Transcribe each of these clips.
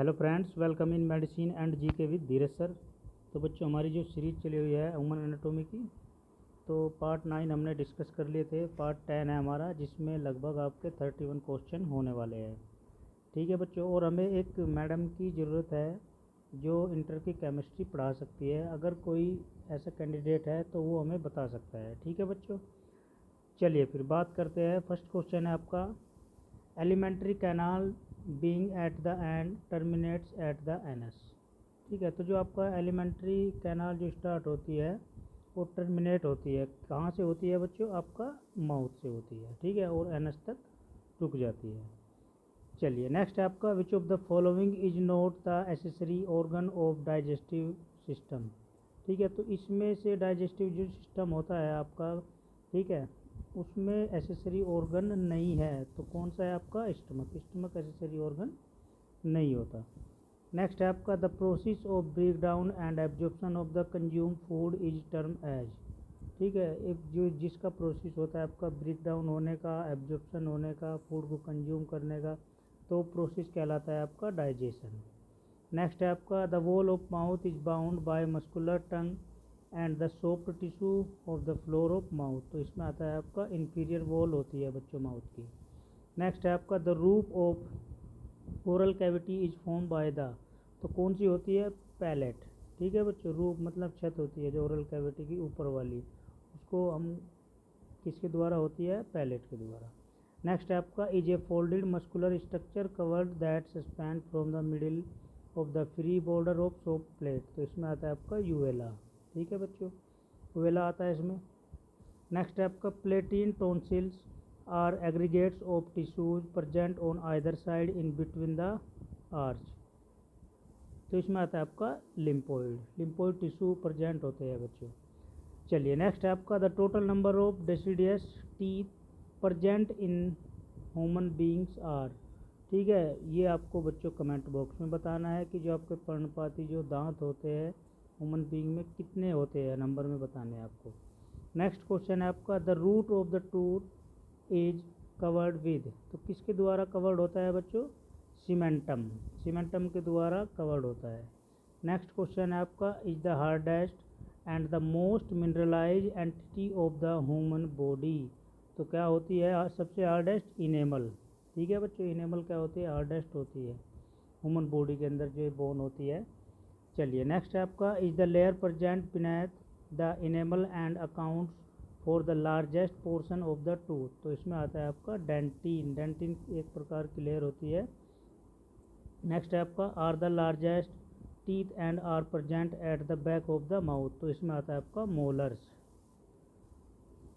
Hello friends, welcome in medicine and GK with Dheeraj sir. तो बच्चों, हमारी जो सीरीज चली हुई है ह्यूमन एनाटॉमी की, तो पार्ट 9 हमने डिस्कस कर लिए थे। पार्ट 10 है हमारा, जिसमें लगभग आपके 31 क्वेश्चन होने वाले हैं। ठीक है बच्चों, और हमें एक मैडम की ज़रूरत है जो इंटर की केमिस्ट्री पढ़ा सकती है। अगर कोई ऐसा कैंडिडेट है तो वो हमें बता सकता है। ठीक है बच्चों, चलिए फिर बात करते हैं। फर्स्ट क्वेश्चन है आपका, alimentary canal being at the end terminates at the anus. ठीक है, तो जो आपका एलिमेंट्री कैनाल जो स्टार्ट होती है वो टर्मिनेट होती है, कहाँ से होती है बच्चों? आपका माउथ से होती है। ठीक है, और एनस तक रुक जाती है। चलिए नेक्स्ट है आपका, which of the following is not the accessory organ of digestive system. ठीक है, तो इसमें से डाइजेस्टिव जो सिस्टम होता है आपका, ठीक है, उसमें एसेसरी ऑर्गन नहीं है। तो कौन सा है आपका? स्टमक। स्टमक एसेसरी ऑर्गन नहीं होता। नेक्स्ट है आपका, the process of break down and absorption of the consume food is term as. ठीक है, एक जो जिसका प्रोसेस होता है आपका ब्रेक डाउन होने का, एब्जॉर्प्शन होने का, फूड को कंज्यूम करने का, तो प्रोसेस कहलाता है आपका डाइजेशन। नेक्स्ट है आपका, the wall of mouth is bound by muscular tongue and the soft tissue of the floor of mouth. तो इसमें आता है आपका इंफीरियर वॉल होती है बच्चों माउथ की। नेक्स्ट है आपका, the roof of oral cavity is form by the. तो कौन सी होती है? पैलेट। ठीक है बच्चों, रूफ मतलब छत होती है जो ओरल कैविटी की ऊपर वाली, उसको हम किसके द्वारा होती है? पैलेट के द्वारा। नेक्स्ट है आपका, is A folded muscular structure covered that suspend from the middle of the free border of soft plate. तो इसमें आता है आपका यूवेला। ठीक है बच्चों, यूवेला आता है इसमें। नेक्स्ट है आपका, palatine tonsils are aggregates of tissues present on either side in between the arch. तो इसमें आता है आपका लिम्फोइड। लिम्फोइड टिश्यू प्रेजेंट होते हैं बच्चों। चलिए नेक्स्ट है आपका, the total number of deciduous teeth present in human beings are. ठीक है, ये आपको बच्चों कमेंट बॉक्स में बताना है कि जो आपके पर्णपाती जो दांत होते हैं ह्यूमन बींग में कितने होते हैं, नंबर में बताने हैं आपको। नेक्स्ट क्वेश्चन है आपका, the root of the tooth is covered with. तो किसके द्वारा कवर्ड होता है बच्चों? सीमेंटम। सीमेंटम के द्वारा कवर्ड होता है। नेक्स्ट क्वेश्चन है आपका, is the hardest and the most mineralise entity of the human body. तो क्या होती है सबसे हार्डेस्ट? इनेमल। ठीक है बच्चों, इनेमल क्या होती है? हार्डेस्ट होती है ह्यूमन बॉडी के अंदर जो बोन होती है। चलिए नेक्स्ट है आपका, is the layer present beneath the enamel and accounts for the largest portion of the tooth. तो इसमें आता है आपका डेंटिन। डेंटिन एक प्रकार की लेयर होती है। नेक्स्ट है आपका, are the largest teeth and are present at the back of the mouth. तो इसमें आता है आपका मोलर्स।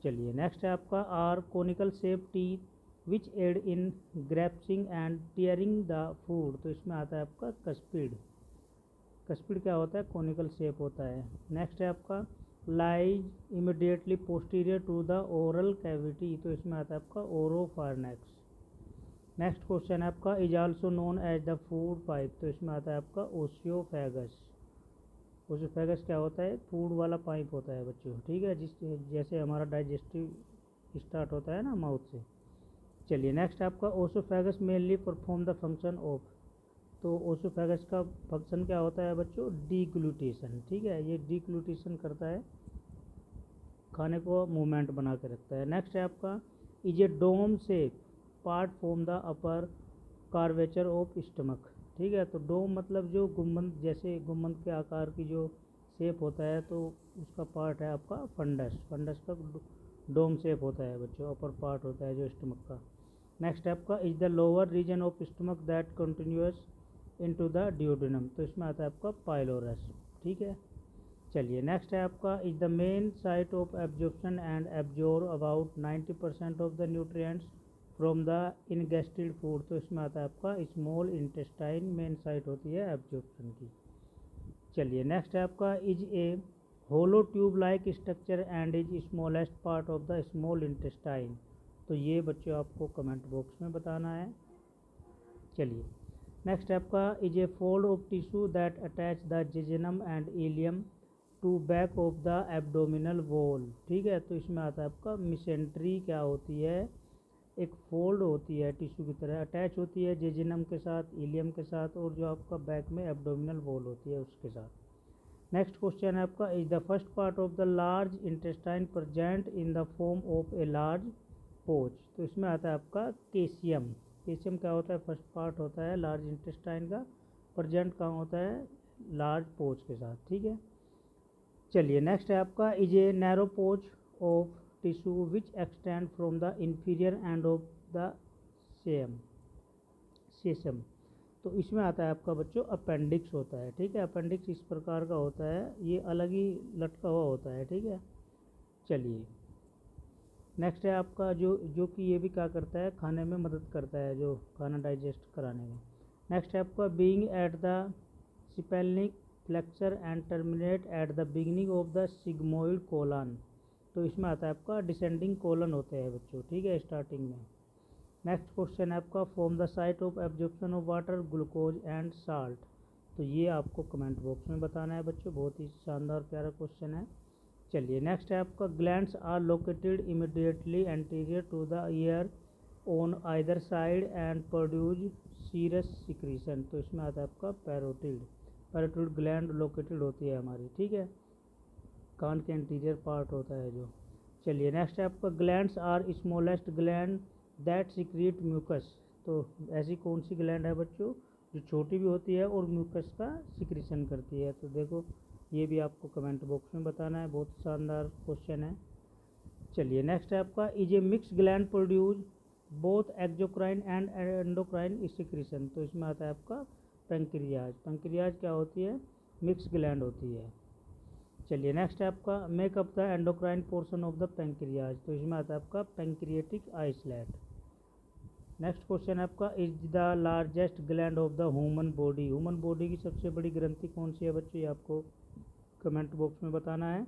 चलिए नेक्स्ट है आपका, are conical shape teeth which aid in grasping and tearing the food. तो इसमें आता है आपका कस्पिड। कस्पिड क्या होता है? कोनिकल शेप होता है। नेक्स्ट है आपका, lies immediately posterior to the oral cavity. तो इसमें आता है आपका ओरोफार्नेक्स। नेक्स्ट क्वेश्चन है आपका, is also known as the food pipe. तो इसमें आता है आपका ओसियोफेगस। ओसियोफेगस क्या होता है? फूड वाला पाइप होता है बच्चों। ठीक है, जिस जैसे हमारा डाइजेस्टिव स्टार्ट होता है ना माउथ से। चलिए नेक्स्ट आपका, ओसियोफेगस mainly perform the function of. तो ओसियोफेगस का फंक्शन क्या होता है बच्चों? डीग्लूटेशन। ठीक है, ये डीग्लूटेशन करता है, खाने को मूवमेंट बना के रखता है। नेक्स्ट है आपका, is a dome shape part from the upper curvature of stomach. ठीक है, तो डोम मतलब जो गुम्बद, जैसे गुम्बद के आकार की जो शेप होता है, तो उसका पार्ट है आपका फंडस। फंडस का डोम शेप होता है बच्चों, अपर पार्ट होता है जो स्टमक का। नेक्स्ट आपका, is the lower region of stomach that continuous into the duodenum. तो इसमें आता है आपका पाइलोरस। ठीक है, चलिए नेक्स्ट है आपका, is the main site of absorption and absorb about 90% of the nutrients from the ingested food. तो इसमें आता है आपका स्मॉल इंटेस्टाइन, मेन साइट होती है एब्जॉर्प्शन की। चलिए नेक्स्ट है आपका, is a hollow tube like structure and is smallest part of the small intestine. तो ये बच्चों आपको कमेंट बॉक्स में बताना है। चलिए नेक्स्ट आपका, is a fold of tissue that attach the jejunum and ileum to back of the abdominal wall. ठीक है, तो इसमें आता है आपका मिसेंट्री क्या होती है? एक फोल्ड होती है टिश्यू की तरह, अटैच होती है जेजिनम के साथ, इलियम के साथ, और जो आपका बैक में एब्डोमिनल वॉल होती है उसके साथ। नेक्स्ट क्वेश्चन है आपका, is the first part of the large intestine present in the form of a large पोच। तो इसमें आता है आपका केसियम। केसियम क्या होता है, फर्स्ट पार्ट होता है लार्ज इंटेस्टाइन का, प्रेजेंट कहाँ होता है, लार्ज पोच के साथ, ठीक है। चलिए नेक्स्ट है आपका, इज ए नैरो पोच of tissue which extend from the inferior end of the सेसम। तो इसमें आता है आपका बच्चों अपेंडिक्स होता है, ठीक है। अपेंडिक्स इस प्रकार का होता है, ये अलग ही लटका हुआ होता है, ठीक है। चलिए नेक्स्ट है आपका जो कि ये भी क्या करता है, खाने में मदद करता है, जो खाना डाइजेस्ट कराने में। नेक्स्ट है आपका, being at the splenic flexure and terminate at the beginning of the sigmoid colon. तो इसमें आता है आपका डिसेंडिंग कोलन होते हैं बच्चों, ठीक है, स्टार्टिंग में। नेक्स्ट क्वेश्चन है आपका, from the site of absorption of water, glucose and salt. तो ये आपको कमेंट बॉक्स में बताना है बच्चों, बहुत ही शानदार प्यारा क्वेश्चन है। चलिए नेक्स्ट है आपका, glands are located immediately anterior to the ear on either side and produce serous secretion. तो इसमें आता है आपका पैरोटिड। पैरोटिड ग्लैंड लोकेटेड होती है हमारी, ठीक है, कान के एंटीरियर पार्ट होता है जो। चलिए नेक्स्ट है आपका, glands are smallest gland that secrete mucus. तो ऐसी कौन सी ग्लैंड है बच्चों जो छोटी भी होती है और म्यूकस का सिक्रीशन करती है। तो देखो ये भी आपको कमेंट बॉक्स में बताना है, बहुत शानदार क्वेश्चन है। चलिए नेक्स्ट है आपका, is A mix gland produce both exocrine and endocrine secretion. तो इसमें आता है आपका पेंक्रियाज। पेंक्रियाज क्या होती है, मिक्स ग्लैंड होती है। चलिए नेक्स्ट है आपका, make up the endocrine portion of the pancreas. तो इसमें आता है आपका पेंक्रिएटिक आइसलेट। नेक्स्ट क्वेश्चन है आपका, is the largest gland of the human body. Human body की सबसे बड़ी ग्रंथि कौन सी है बच्चों, ये आपको कमेंट बॉक्स में बताना है।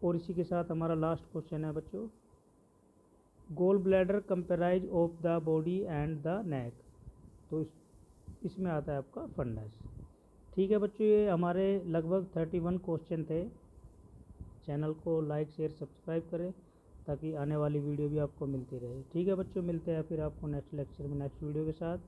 और इसी के साथ हमारा लास्ट क्वेश्चन है बच्चों, gall bladder comprises of the body and the neck. तो इसमें आता है आपका फंडस। ठीक है बच्चों, ये हमारे लगभग 31 क्वेश्चन थे। चैनल को लाइक शेयर सब्सक्राइब करें ताकि आने वाली वीडियो भी आपको मिलती रहे। ठीक है बच्चों, मिलते हैं फिर आपको नेक्स्ट लेक्चर में नेक्स्ट वीडियो के साथ।